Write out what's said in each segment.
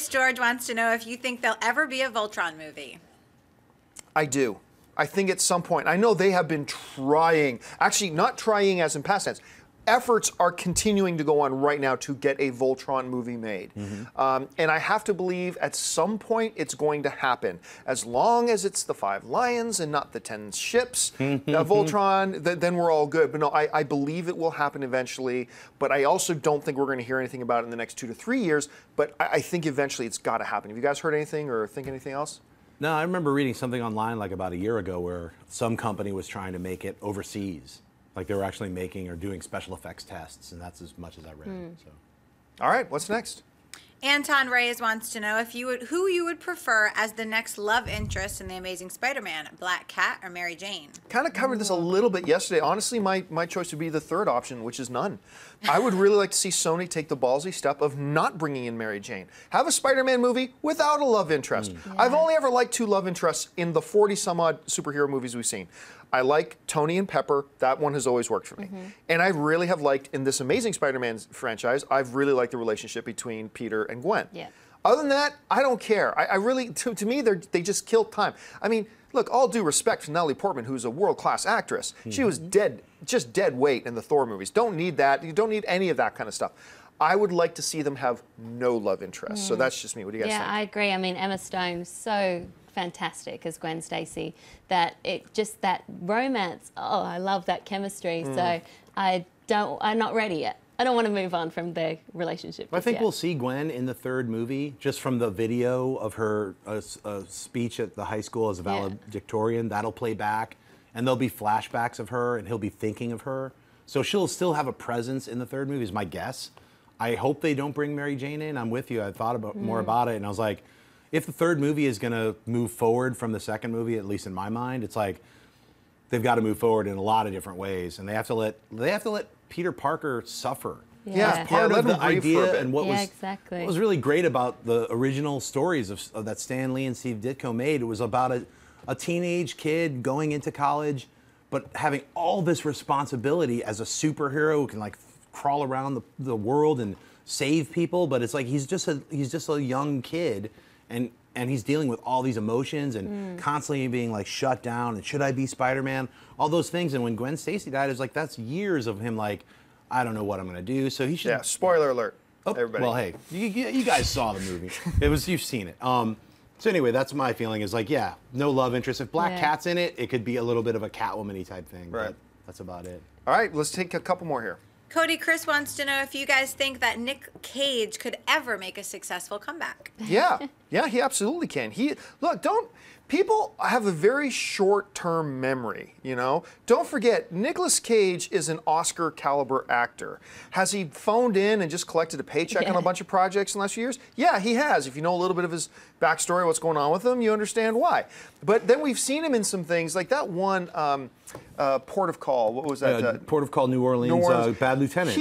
George wants to know if you think there'll ever be a Voltron movie. I do. I think at some point, I know they have been trying, actually not trying as in past tense, efforts are continuing to go on right now to get a Voltron movie made. And I have to believe at some point it's going to happen. As long as it's the 5 lions and not the 10 ships, Voltron, then we're all good. But no, I believe it will happen eventually, but I also don't think we're going to hear anything about it in the next 2 to 3 years, but I think eventually it's got to happen. Have you guys heard anything or think anything else? No, I remember reading something online like about a year ago where some company was trying to make it overseas. Like they were actually making or doing special effects tests, and that's as much as I read. So. All right, what's next? Anton Reyes wants to know if who you would prefer as the next love interest in The Amazing Spider-Man, Black Cat or Mary Jane? Kind of covered this a little bit yesterday. Honestly, my choice would be the third option, which is none. I would really like to see Sony take the ballsy step of not bringing in Mary Jane. Have a Spider-Man movie without a love interest. Yeah. I've only ever liked 2 love interests in the 40-some-odd superhero movies we've seen. I like Tony and Pepper. That one has always worked for me. And I really have liked, in this Amazing Spider-Man franchise, I've really liked the relationship between Peter and Gwen. Yeah. Other than that, I don't care. I really, to me, they just killed time. I mean, look, all due respect to Natalie Portman, who's a world-class actress. She was just dead weight in the Thor movies. Don't need that. You don't need any of that kind of stuff. I would like to see them have no love interest. So that's just me. What do you guys think? Yeah, I agree. I mean, Emma Stone's so fantastic as Gwen Stacy that that romance, I love that chemistry. So I'm not ready yet. I don't want to move on from the relationship. I think we'll see Gwen in the 3rd movie just from the video of her speech at the high school as a valedictorian. That'll play back, and there'll be flashbacks of her, and he'll be thinking of her. So she'll still have a presence in the 3rd movie is my guess. I hope they don't bring Mary Jane in. I'm with you. I thought about more about it, and I was like, if the 3rd movie is going to move forward from the 2nd movie, at least in my mind, it's like they've got to move forward in a lot of different ways, and they have to let Peter Parker suffer. Yeah, that's part of the idea, and what what was really great about the original stories of that Stan Lee and Steve Ditko made. It was about a teenage kid going into college, but having all this responsibility as a superhero who can like crawl around the world and save people. But it's like he's just a young kid. And he's dealing with all these emotions and constantly being like shut down. And should I be Spider-Man? All those things. And when Gwen Stacy died, it was like that's years of him like, I don't know what I'm gonna do. So he should. Yeah. Spoiler alert. Everybody. Well, hey, you guys saw the movie. You've seen it. So anyway, that's my feeling. Is like, yeah, no love interest. If Black Cat's in it, it could be a little bit of a Catwoman-y type thing. Right. But that's about it. All right, let's take a couple more here. Cody Chris wants to know if you guys think that Nick Cage could ever make a successful comeback. Yeah, he absolutely can. People have a very short-term memory, you know? Don't forget, Nicolas Cage is an Oscar-caliber actor. Has he phoned in and just collected a paycheck on a bunch of projects in the last few years? Yeah, he has. If you know a little bit of his backstory, what's going on with him, you understand why. But then we've seen him in some things, like that one Port of Call. What was that? Port of Call, New Orleans. Bad Lieutenant.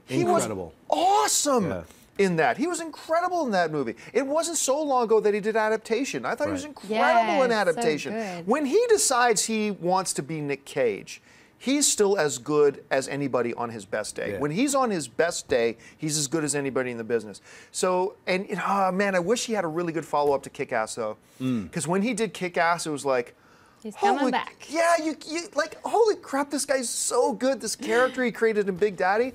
He was awesome. In that. He was incredible in that movie. It wasn't so long ago that he did Adaptation. I thought he was incredible in Adaptation. So when he decides he wants to be Nick Cage, he's still as good as anybody on his best day. Yeah. When he's on his best day, he's as good as anybody in the business. So, and man, I wish he had a really good follow-up to Kick-Ass, though. Because when he did Kick-Ass, it was like, he's coming back. Yeah, you like, holy crap, this guy's so good. This character he created in Big Daddy.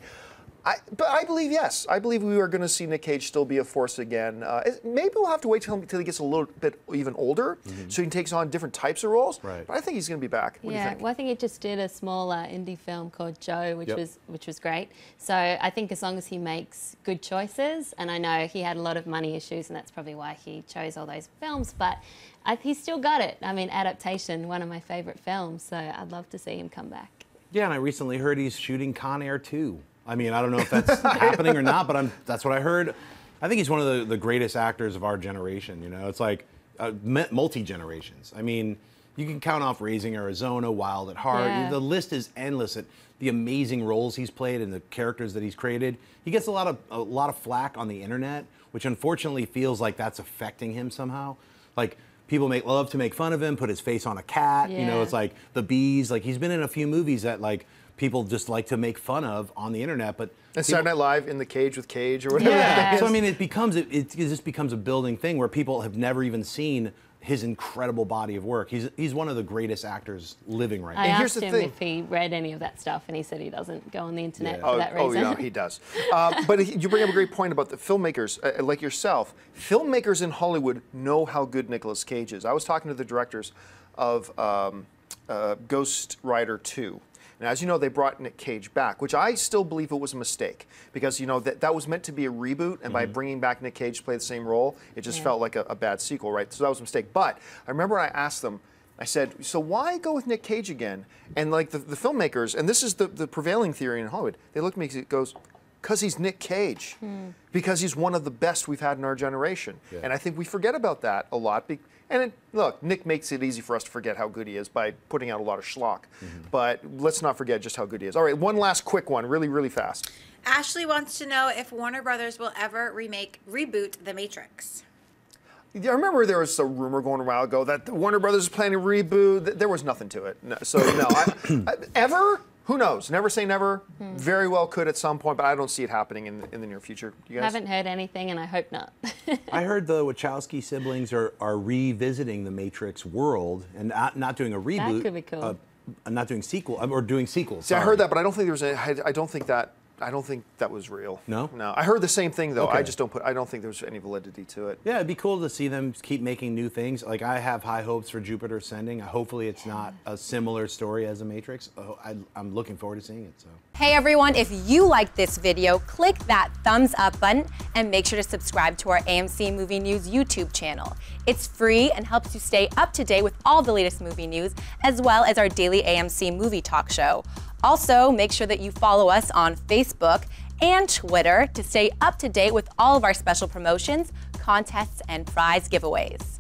But I believe, yes, I believe we are going to see Nick Cage still be a force again. Maybe we'll have to wait till he gets a little bit even older, so he takes on different types of roles. Right. But I think he's going to be back. What do you think? Well, I think he just did a small indie film called Joe, which was great. So I think as long as he makes good choices, and I know he had a lot of money issues, and that's probably why he chose all those films, but he's still got it. I mean, Adaptation, one of my favorite films, so I'd love to see him come back. Yeah, and I recently heard he's shooting Con Air 2. I mean, I don't know if that's happening or not, but that's what I heard. I think he's one of the greatest actors of our generation, you know? It's like multi-generations. I mean, you can count off Raising Arizona, Wild at Heart. Yeah. The list is endless. The amazing roles he's played and the characters that he's created. He gets a lot of flack on the internet, which unfortunately feels like that's affecting him somehow. Like, people love to make fun of him, put his face on a cat. Yeah. You know, it's like The Bees. Like, he's been in a few movies that, like, people just like to make fun of on the internet. But And Saturday Night Live in the cage with Cage or whatever. yeah. So I mean, it just becomes a building thing where people have never even seen his incredible body of work. He's one of the greatest actors living right now. I here's asked the him thing. if he read any of that stuff, and he said he doesn't go on the internet Yeah. for that reason. Oh, yeah, he does. But you bring up a great point about the filmmakers, like yourself. Filmmakers in Hollywood know how good Nicolas Cage is. I was talking to the directors of Ghost Rider 2. And as you know, they brought Nick Cage back, which I still believe it was a mistake because that was meant to be a reboot, and by bringing back Nick Cage to play the same role, it just felt like a bad sequel, right? So that was a mistake. But I remember I asked them, I said, so why go with Nick Cage again? And like the filmmakers, and this is the prevailing theory in Hollywood, they look at me and it goes, because he's Nick Cage, because he's one of the best we've had in our generation. Yeah. And I think we forget about that a lot. Look, Nick makes it easy for us to forget how good he is by putting out a lot of schlock. But let's not forget just how good he is. All right, one last quick one, really, really fast. Ashley wants to know if Warner Brothers will ever reboot The Matrix. Yeah, I remember there was a rumor going a while ago that Warner Brothers is planning a reboot. There was nothing to it. No, so no, ever? Who knows? Never say never. Very well could at some point, but I don't see it happening in the near future. You guys? Haven't heard anything, and I hope not. I heard the Wachowski siblings are revisiting the Matrix world and not doing a reboot. That could be cool. Not doing sequel or doing sequels. See, I sorry. heard that, but I don't think there was. I don't think that was real. No? No. I heard the same thing though. Okay. I don't think there's any validity to it. Yeah, it'd be cool to see them keep making new things. Like I have high hopes for Jupiter Ascending. Hopefully, it's not a similar story as The Matrix. I'm looking forward to seeing it. So. Hey everyone, if you liked this video, click that thumbs up button and make sure to subscribe to our AMC Movie News YouTube channel. It's free and helps you stay up to date with all the latest movie news, as well as our daily AMC movie talk show. Also, make sure that you follow us on Facebook and Twitter to stay up to date with all of our special promotions, contests, and prize giveaways.